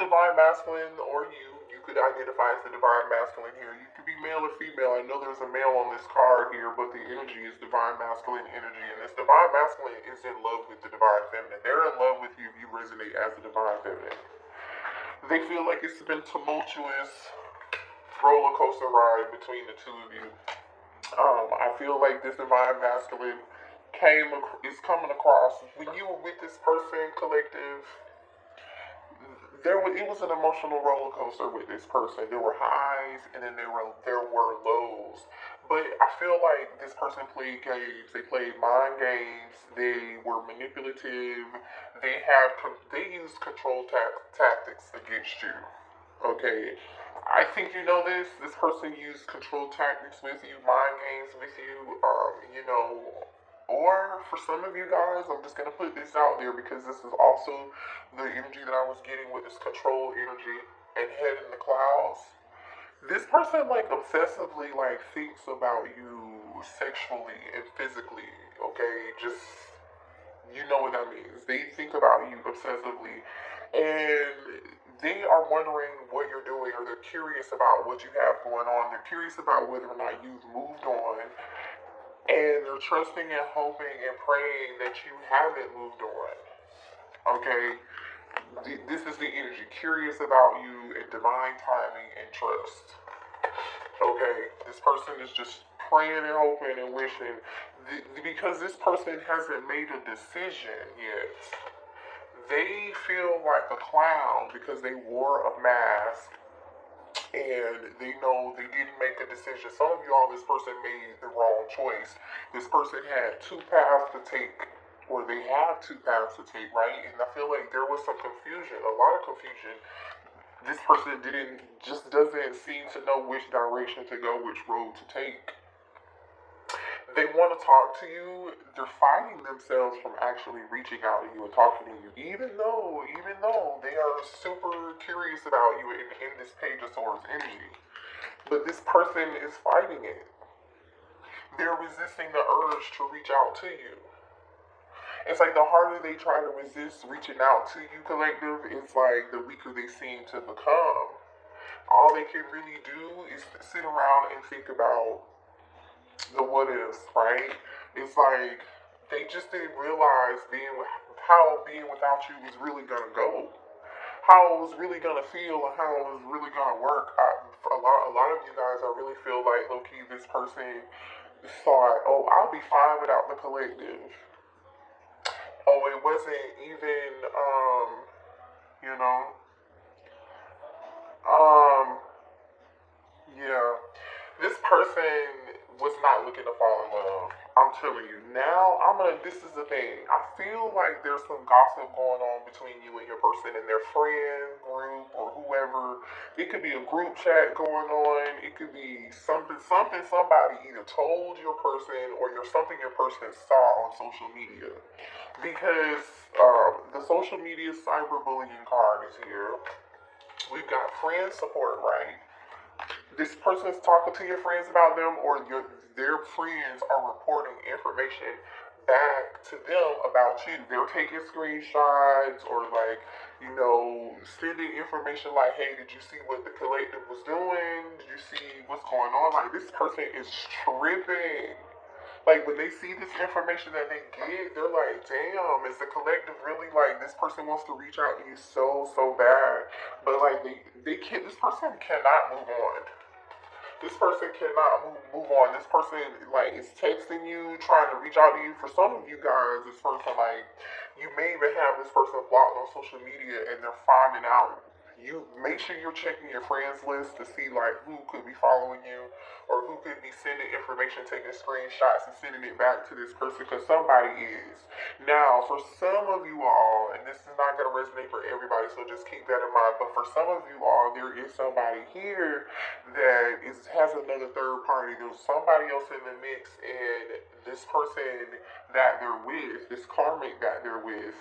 divine masculine, or you could identify as the divine masculine here. You could be male or female. I know there's a male on this card here, but the energy is divine masculine energy, and this divine masculine is in love with the divine feminine. They're in love with you if you resonate as the divine feminine. They feel like it's been tumultuous roller coaster ride between the two of you. I feel like this divine masculine is coming across when you were with this person, collective. It was an emotional roller coaster with this person. There were highs and then there were lows. But I feel like this person played games. They played mind games. They were manipulative. They used control tactics against you. Okay, I think you know this. This person used control tactics with you, mind games with you. Or for some of you guys, I'm just gonna put this out there because this is also the energy that I was getting with this control energy and head in the clouds. This person obsessively thinks about you sexually and physically. Okay, just you know what that means. They think about you obsessively, and they are wondering what you're doing, or they're curious about what you have going on. They're curious about whether or not you've moved on. And they're trusting and hoping and praying that you haven't moved on. Okay? This is the energy. Curious about you and divine timing and trust. Okay? This person is just praying and hoping and wishing. Because this person hasn't made a decision yet. They feel like a clown because they wore a mask. And they know they didn't make a decision. Some of y'all, this person made the wrong choice. This person had two paths to take, or they have two paths to take, right? And I feel like there was some confusion, a lot of confusion. This person doesn't seem to know which direction to go, which road to take. They want to talk to you. They're fighting themselves from actually reaching out to you and talking to you, even though they are super curious about you in this Page of Swords energy. But this person is fighting it. They're resisting the urge to reach out to you. It's like the harder they try to resist reaching out to you, collective, it's like the weaker they seem to become. All they can really do is sit around and think about the what ifs, right? It's like they just didn't realize how being without you was really gonna go, how it was really gonna feel, and how it was really gonna work. For a lot of you guys, I really feel like low key this person thought, oh, I'll be fine without the collective. Oh, it wasn't even, you know, yeah. This person was not looking to fall in love. I'm telling you. Now, this is the thing. I feel like there's some gossip going on between you and your person and their friend group or whoever. It could be a group chat going on. It could be something somebody either told your person or something your person saw on social media. Because the social media cyberbullying card is here. We've got friend support, right? This person's talking to your friends about them, or their friends are reporting information back to them about you. They're taking screenshots or sending information like, hey, did you see what the collective was doing? Did you see what's going on? Like, this person is tripping. Like, when they see this information that they get, they're like, damn, is the collective really this person wants to reach out to you so bad. But this person cannot move on. This person cannot move on. This person is texting you, trying to reach out to you. For some of you guys, this person you may even have this person blocked on social media, and they're finding out. You make sure you're checking your friends list to see who could be following you, or who could be sending information, taking screenshots and sending it back to this person, because somebody is. Now, for some of you all, and this is not going to resonate for everybody, so just keep that in mind, but for some of you all, there is somebody here that has another third party. There's somebody else in the mix, and this person that they're with, this karmic that they're with,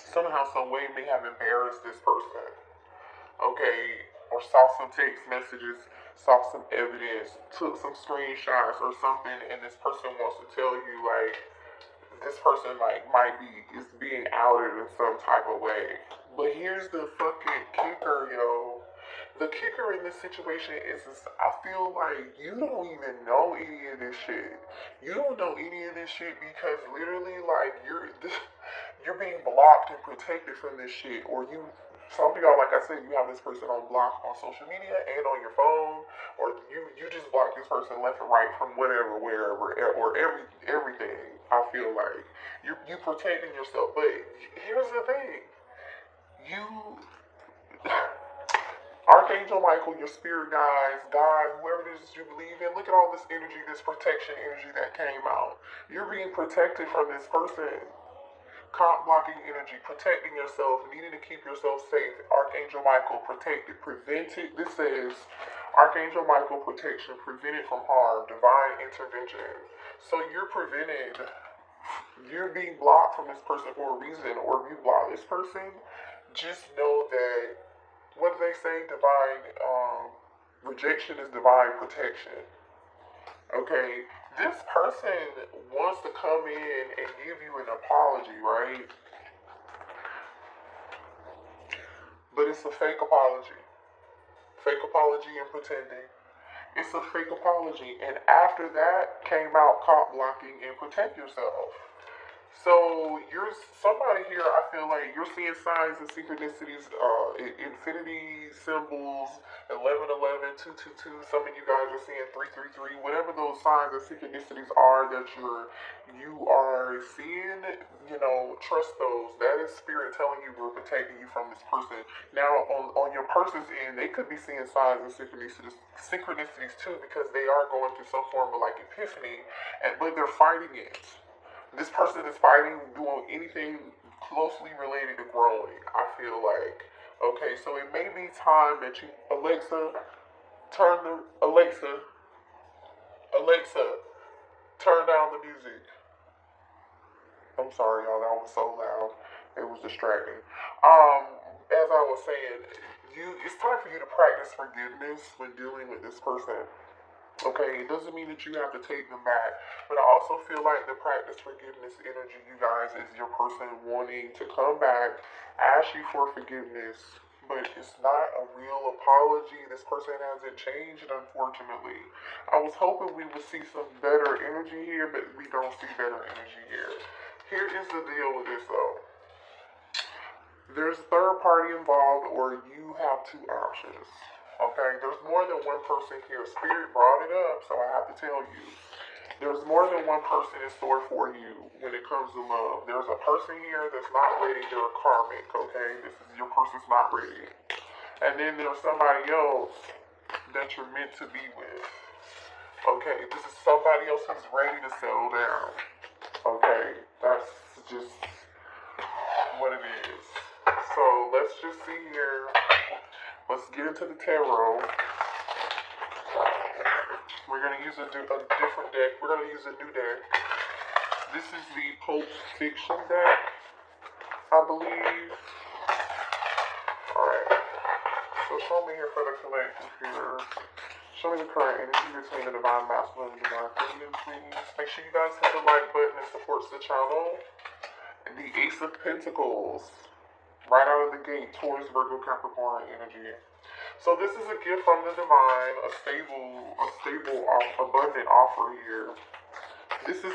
somehow, some way may have embarrassed this person, okay, or saw some text messages, saw some evidence, took some screenshots or something, and this person wants to tell you, this person is being outed in some type of way. But here's the fucking kicker, yo. The kicker in this situation is I feel like you don't even know any of this shit. You don't know any of this shit because literally, like, you're being blocked and protected from this shit. Or some of y'all, like I said, you have this person on block on social media and on your phone, or you just block this person left and right from whatever, wherever, or everything. I feel like you protecting yourself. But here's the thing, you. Archangel Michael, your spirit guides, God, whoever it is you believe in, look at all this energy, this protection energy that came out. You're being protected from this person. Comp blocking energy, protecting yourself, needing to keep yourself safe. Archangel Michael, protected, prevented. This says, Archangel Michael protection, prevented from harm, divine intervention. So you're prevented. You're being blocked from this person for a reason, or if you block this person, just know that, what do they say? Divine rejection is divine protection. Okay, this person wants to come in and give you an apology, right? But it's a fake apology. Fake apology and pretending. It's a fake apology. And after that came out cop blocking and protect yourself. So you're somebody here, I feel like you're seeing signs and synchronicities, infinity symbols, 1111, 222. Some of you guys are seeing 333, whatever those signs and synchronicities are that you are seeing, trust those. That is spirit telling you we're protecting you from this person. Now on your person's end, they could be seeing signs and synchronicities too, because they are going through some form of like epiphany, but they're fighting it. This person is fighting, doing anything closely related to growing, I feel like. Okay, so it may be time that you, Alexa, turn down the music. I'm sorry, y'all, that was so loud. It was distracting. As I was saying, it's time for you to practice forgiveness when dealing with this person. Okay, it doesn't mean that you have to take them back, but I also feel like the practice forgiveness energy, you guys, is your person wanting to come back, ask you for forgiveness, but it's not a real apology. This person hasn't changed, unfortunately. I was hoping we would see some better energy here, but we don't see better energy here. Here is the deal with this, though. There's a third party involved, or you have two options. Okay, there's more than one person here. Spirit brought it up, so I have to tell you. There's more than one person in store for you when it comes to love. There's a person here that's not ready. They're karmic, okay? Your person's not ready. And then there's somebody else that you're meant to be with. Okay, this is somebody else who's ready to settle down. Okay, that's just what it is. So let's just see here. Let's get into the tarot. We're going to use a different deck. We're going to use a new deck. This is the Pulp Fiction deck, I believe. Alright. So show me here for the collective here. Show me the current energy between the Divine Masculine and Divine Feminine, please. Make sure you guys hit the like button. It supports the channel. And the Ace of Pentacles. Right out of the gate, Taurus, Virgo, Capricorn energy. So this is a gift from the divine, a stable, abundant offer here. This is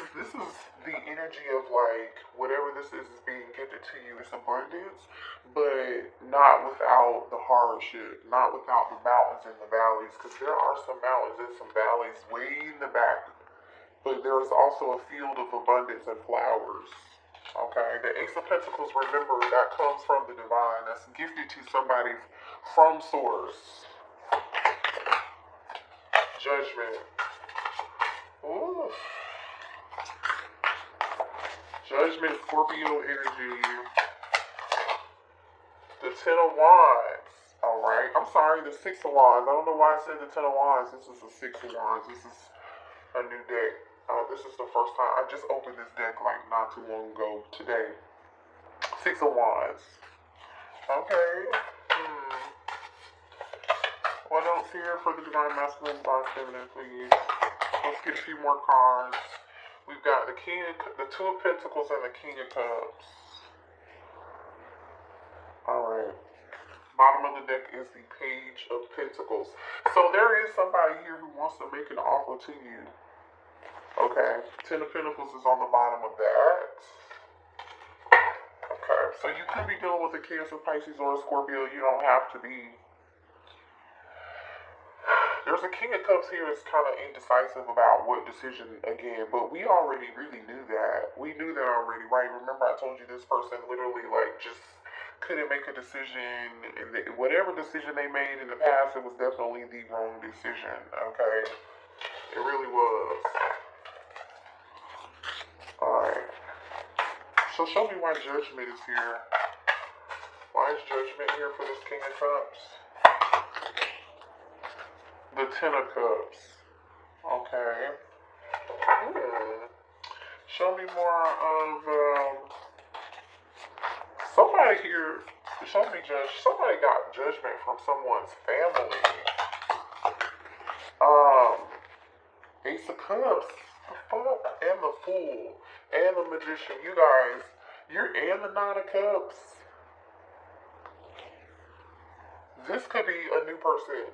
the energy of like whatever this is being gifted to you. It's abundance, but not without the hardship, not without the mountains and the valleys. Because there are some mountains and some valleys way in the back, but there is also a field of abundance and flowers. Okay, the Ace of Pentacles, remember, that comes from the divine. That's gifted to somebody from source. Judgment. Ooh. Judgment, Scorpio energy. The Ten of Wands. Alright, I'm sorry, the Six of Wands. I don't know why I said the Ten of Wands. This is the Six of Wands. This is a new deck. This is the first time. I just opened this deck like not too long ago today. Six of Wands. Okay. What else here for the Divine Masculine, Divine Feminine, please? Let's get a few more cards. We've got the Two of Pentacles and the King of Cups. Alright. Bottom of the deck is the Page of Pentacles. So there is somebody here who wants to make an offer to you. Okay. Ten of Pentacles is on the bottom of that. Okay. So you could be dealing with a Cancer, Pisces, or a Scorpio. You don't have to be. There's a King of Cups here that's kind of indecisive about what decision again, but we already really knew that. We knew that already, right? Remember I told you this person literally like just couldn't make a decision, and whatever decision they made in the past, it was definitely the wrong decision, okay? It really was. Alright. So show me why Judgment is here. Why is Judgment here for this King of Cups? The Ten of Cups. Okay. Show me more of, somebody here, show me somebody got judgment from someone's family. Ace of Cups, the fuck, and the Fool, and the Magician. You guys, you're in the Nine of Cups. This could be a new person.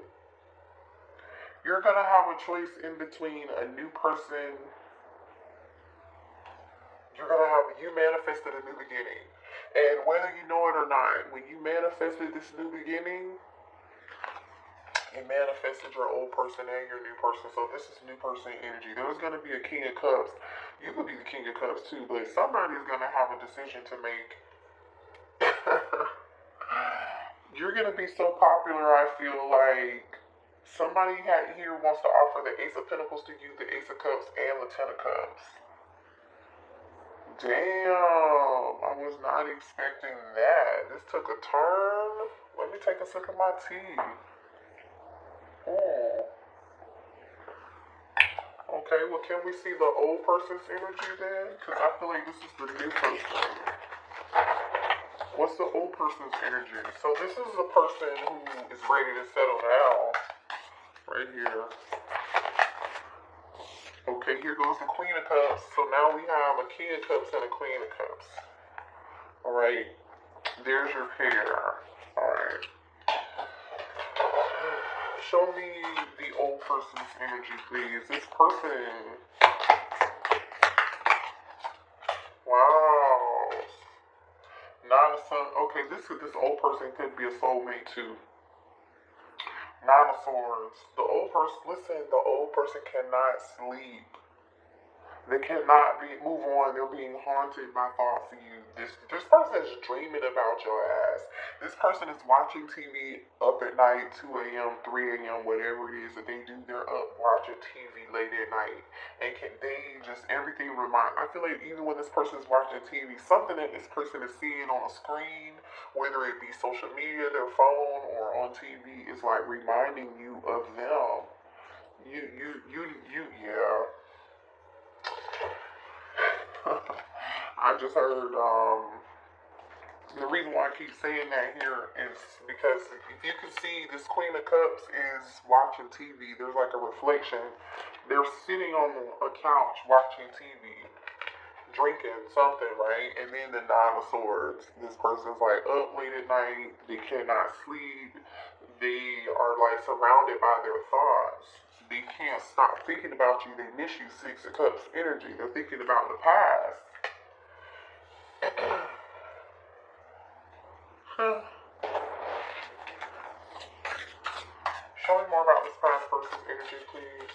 You're gonna have a choice in between a new person. You manifested a new beginning. And whether you know it or not, when you manifested this new beginning, it manifested your old person and your new person. So this is new person energy. There's going to be a King of Cups. You could be the King of Cups too, but somebody's going to have a decision to make. You're going to be so popular, I feel like. Somebody here wants to offer the Ace of Pentacles to you, the Ace of Cups, and the Ten of Cups. Damn, I was not expecting that. This took a turn. Let me take a sip of my tea. Okay, well, can we see the old person's energy then? Because I feel like this is the new person. What's the old person's energy? So this is a person who is ready to settle down. Right here. Okay, here goes the Queen of Cups. So now we have a King of Cups and a Queen of Cups. Alright. There's your pair. Alright. Show me the old person's energy, please. This person. Wow. Nine of Sun. Okay, this old person could be a soulmate too. Nine of Swords. The old person, listen, the old person cannot sleep. They cannot move on. They're being haunted by thoughts of you. This person is dreaming about your ass. This person is watching TV up at night, 2 a.m., 3 a.m., whatever it is that they do. They're up watching TV late at night. And everything reminds. I feel like even when this person is watching TV, something that this person is seeing on a screen, whether it be social media, their phone, or on TV, is like reminding you of them. Yeah. I just heard, the reason why I keep saying that here is because if you can see, this Queen of Cups is watching TV. There's like a reflection. They're sitting on a couch watching TV, drinking something, right? And then the Nine of Swords. This person's like up late at night. They cannot sleep. They are like surrounded by their thoughts. They can't stop thinking about you. They miss you. Six of Cups energy. They're thinking about the past. Show me more about this past person's energy, please.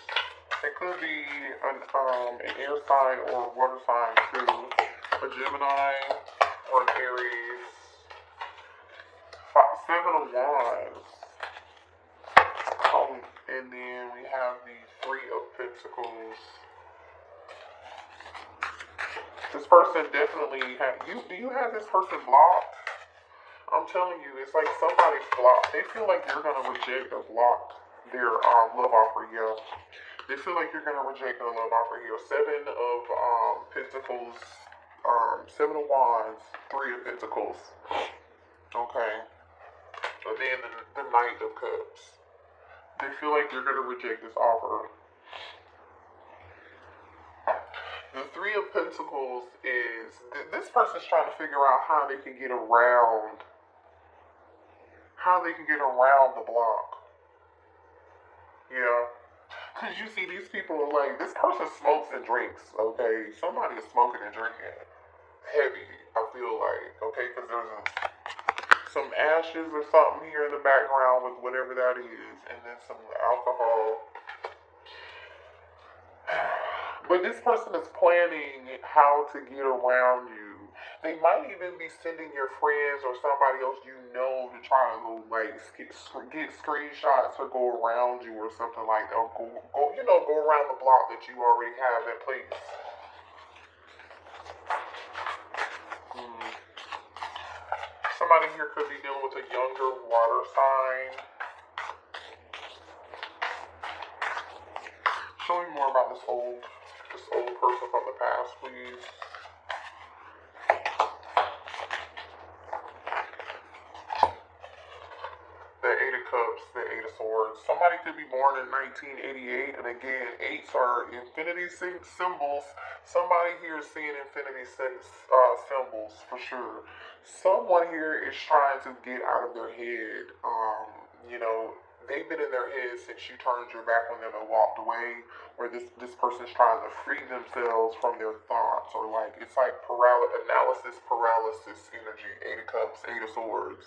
It could be an air sign or a water sign too. A Gemini or an Aries. Seven of Wands. And then we have the Three of Pentacles. This person definitely do you have this person blocked? I'm telling you, it's like somebody's blocked. They feel like you're gonna reject or block their love offer, yeah. They feel like you're gonna reject their love offer here. Seven of Pentacles, Seven of Wands, Three of Pentacles. Okay. And then the Knight of Cups. They feel like you're going to reject this offer. The Three of Pentacles is, this person's trying to figure out how they can get around how they can get around the block. Yeah. Because you see, these people are like, this person smokes and drinks, okay? Somebody is smoking and drinking heavy, I feel like, okay? Because there's some ashes or something here in the background with whatever that is, and then some alcohol. But this person is planning how to get around you. They might even be sending your friends or somebody else you know to try to go like get screenshots or go around you or something like that. Or go around the block that you already have in place. Somebody here could be dealing with a younger water sign. Show me more about this old person from the past, please. The Eight of Cups, the Eight of Swords. Somebody could be born in 1988, and again, eights are infinity symbols. Somebody here is seeing infinity symbols for sure. Someone here is trying to get out of their head. They've been in their head since you turned your back on them and walked away, or this person's trying to free themselves from their thoughts, or like, it's like analysis paralysis energy. Eight of Cups, Eight of Swords.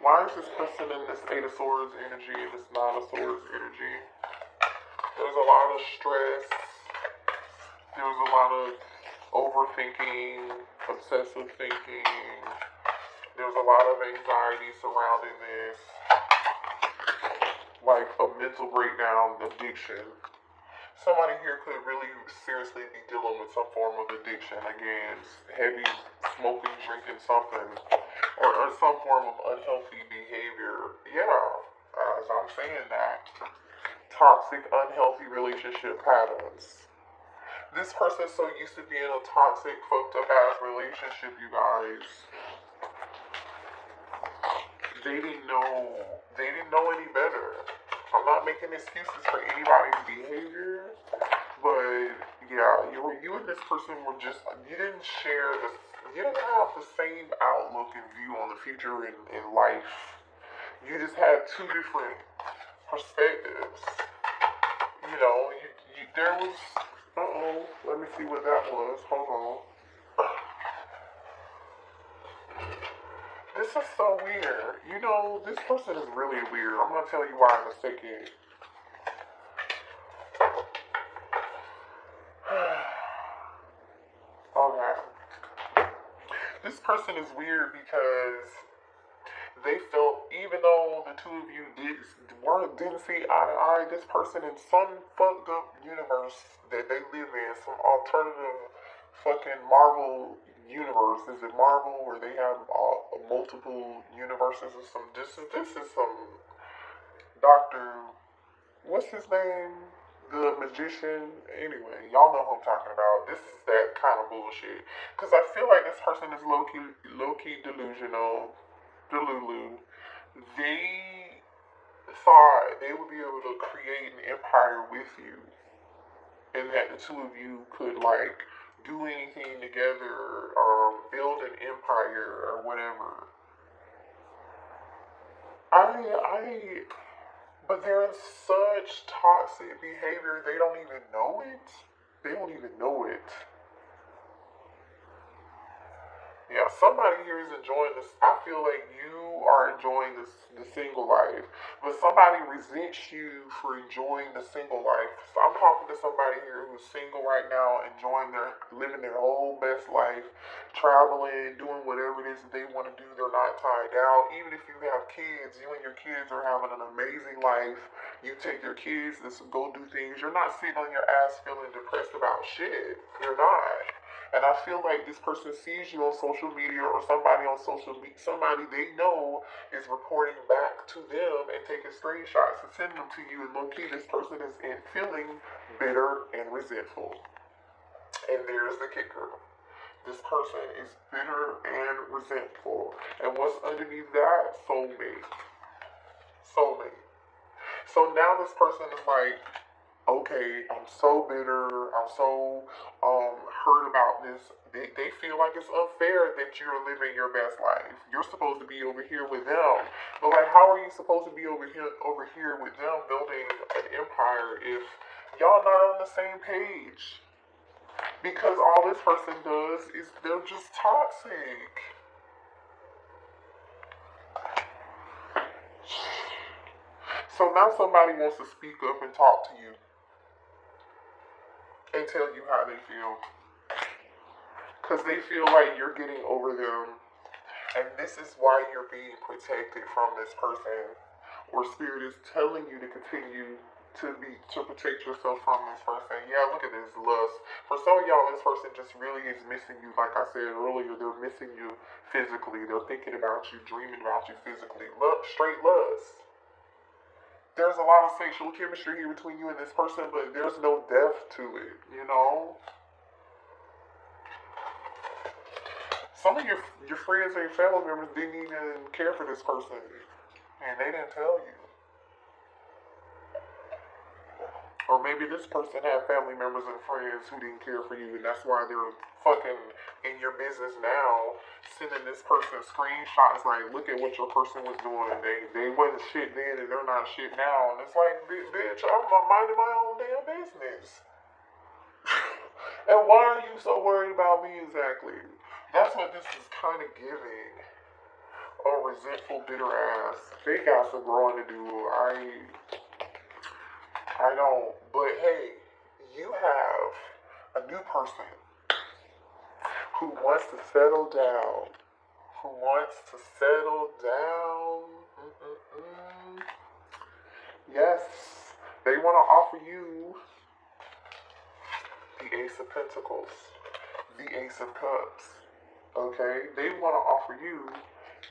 Why is this person in this Eight of Swords energy and this Nine of Swords energy? There's a lot of stress. There's a lot of overthinking, obsessive thinking. There's a lot of anxiety surrounding this. Like a mental breakdown, addiction. Somebody here could really seriously be dealing with some form of addiction. Again, heavy smoking, drinking something, or some form of unhealthy behavior. Yeah, as I'm saying that. Toxic, unhealthy relationship patterns. This person's so used to being a toxic, fucked up ass relationship, you guys. They didn't know any better. I'm not making excuses for anybody's behavior, but yeah, you and this person were just, you didn't have the same outlook and view on the future in life. You just had two different perspectives. There was, let me see what that was, hold on. This is so weird. This person is really weird. I'm gonna tell you why in a second. Okay. This person is weird because they felt, even though the two of you didn't see eye to eye, this person in some fucked up universe that they live in, some alternative fucking Marvel universe. Is it Marvel where they have multiple universes or some? This is some Doctor. What's his name? The magician. Anyway, y'all know who I'm talking about. This is that kind of bullshit. Because I feel like this person is low key delusional. Delulu. They thought they would be able to create an empire with you, and that the two of you could like do anything together, build an empire or whatever. But they're in such toxic behavior, they don't even know it. They don't even know it. Yeah, somebody here is enjoying this. I feel like you are enjoying the single life, but somebody resents you for enjoying the single life. So I'm talking to somebody here who's single right now, living their whole best life, traveling, doing whatever it is that they want to do. They're not tied down. Even if you have kids, you and your kids are having an amazing life. You take your kids to go do things. You're not sitting on your ass feeling depressed about shit. You're not. And I feel like this person sees you on social media, or somebody on social media, somebody they know is reporting back to them and taking screenshots and sending them to you. And low-key, this person is feeling bitter and resentful. And there's the kicker. This person is bitter and resentful. And what's underneath that? Soulmate. So now this person is like, okay, I'm so bitter, I'm so hurt about this. They feel like it's unfair that you're living your best life. You're supposed to be over here with them. But like how are you supposed to be over here with them building an empire if y'all not on the same page? Because all this person does is they're just toxic. So now somebody wants to speak up and talk to you and tell you how they feel. Because they feel like you're getting over them. And this is why you're being protected from this person. Or spirit is telling you to continue to protect yourself from this person. Yeah, look at this lust. For some of y'all, this person just really is missing you. Like I said earlier, they're missing you physically. They're thinking about you, dreaming about you physically. Straight lust. There's a lot of sexual chemistry here between you and this person, but there's no depth to it, you know? Some of your friends and family members didn't even care for this person, and they didn't tell you. Or maybe this person had family members and friends who didn't care for you, and that's why they're fucking in your business now, sending this person screenshots like, look at what your person was doing. They wasn't shit then, and they're not shit now. And it's like, bitch, I'm minding my own damn business. And why are you so worried about me exactly? That's what this is kind of giving. A resentful, bitter ass. They got some growing to do. I don't. But hey, you have a new person who wants to settle down. Who wants to settle down. Yes, they want to offer you the Ace of Pentacles, the Ace of Cups. Okay, they want to offer you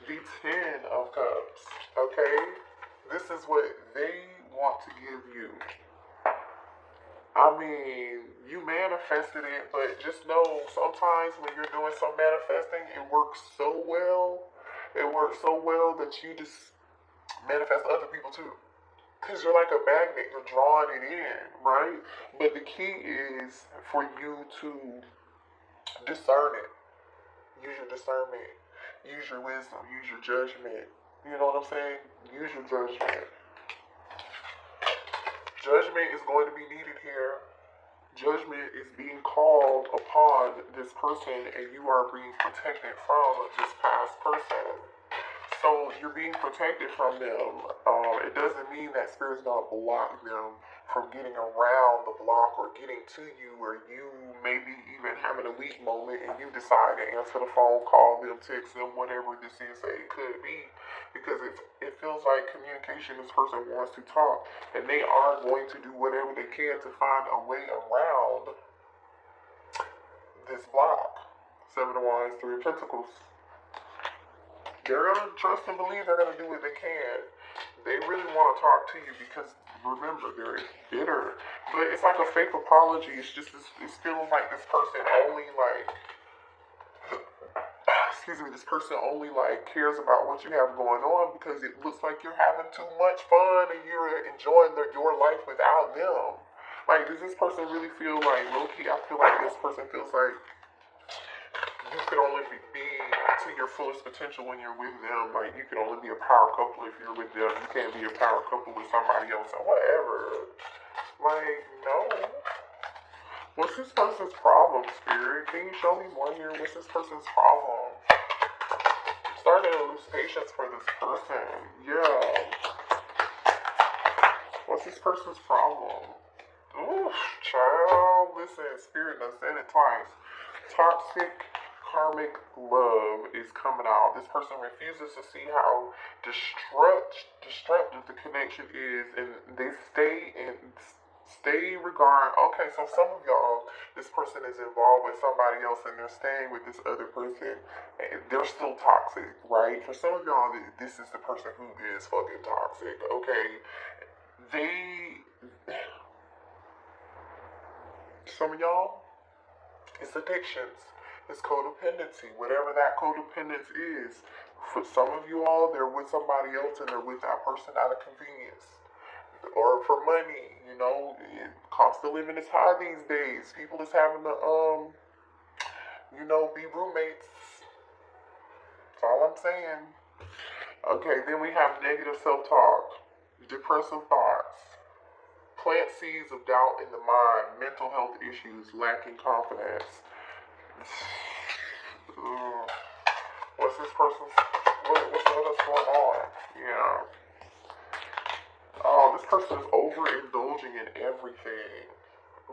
the Ten of Cups. Okay, this is what they want to give you. I mean, you manifested it, but just know sometimes when you're doing some manifesting, it works so well. It works so well that you just manifest other people too. Because you're like a magnet, you're drawing it in, right? But the key is for you to discern it. Use your discernment. Use your wisdom. Use your judgment. You know what I'm saying? Use your judgment. Judgment is going to be needed here. Judgment is being called upon this person, and you are being protected from this past person. So you're being protected from them. It doesn't mean that spirit's gonna block them from getting around the block or getting to you, or you maybe even having a weak moment and you decide to answer the phone, call them, text them, whatever this is that it could be, because it feels like communication. This person wants to talk, and they are going to do whatever they can to find a way around this block. Seven of Wands, Three of Pentacles. They're going to trust and believe they're going to do what they can. They really want to talk to you because, remember, they're bitter. But it's like a fake apology. It's just, it's feeling like this person only, like, this person only, like, cares about what you have going on because it looks like you're having too much fun and you're enjoying your life without them. Like, does this person really feel like, low-key, I feel like this person feels like you could only be to your fullest potential when you're with them. Like, you can only be a power couple if you're with them. You can't be a power couple with somebody else or whatever. Like, no. What's this person's problem, Spirit? Can you show me more here? What's this person's problem? I'm starting to lose patience for this person. Yeah. What's this person's problem? Ooh, child. Listen, Spirit done said it twice. Toxic karmic love is coming out. This person refuses to see how destructive the connection is, and they stay regard. Okay, so some of y'all, this person is involved with somebody else, and they're staying with this other person, and they're still toxic, right? For some of y'all, this is the person who is fucking toxic. Okay, some of y'all, it's addictions. It's codependency, whatever that codependence is. For some of you all, they're with somebody else and they're with that person out of convenience or for money. You know, cost of living is high these days. People is having to, be roommates. That's all I'm saying. Okay, then we have negative self-talk, depressive thoughts, plant seeds of doubt in the mind, mental health issues, lacking confidence. What's this person's, what's going on? Yeah. Oh, this person is overindulging in everything.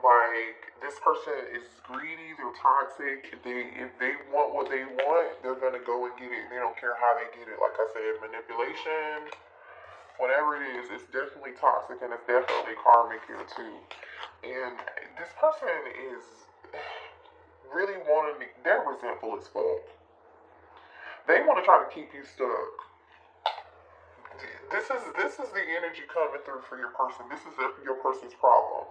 Like, this person is greedy, they're toxic, if they want what they want, they're gonna go and get it. They don't care how they get it. Like I said, manipulation, whatever it is, it's definitely toxic and it's definitely karmic here too. And this person is really they're resentful as fuck. They want to try to keep you stuck. This is the energy coming through for your person. This is your person's problem.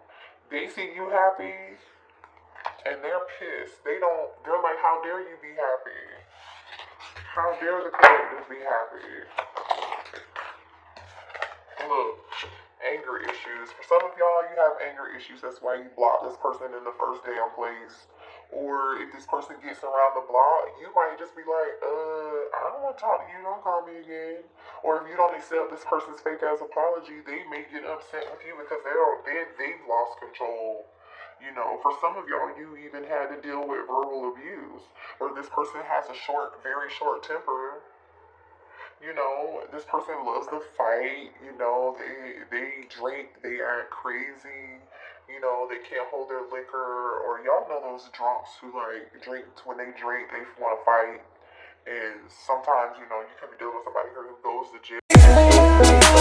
They see you happy, and they're pissed. They're like, how dare you be happy? How dare the collective be happy? Look, anger issues. For some of y'all, you have anger issues. That's why you block this person in the first damn place. Or if this person gets around the block, you might just be like, I don't want to talk to you, don't call me again. Or if you don't accept this person's fake ass apology, they may get upset with you because they've lost control. You know, for some of y'all, you even had to deal with verbal abuse. Or this person has a very short temper. You know, this person loves to fight. You know, they drink, they act crazy. You know, they can't hold their liquor, or y'all know those drunks who like drink. When they drink, they want to fight. And sometimes, you know, you could be dealing with somebody who goes to jail.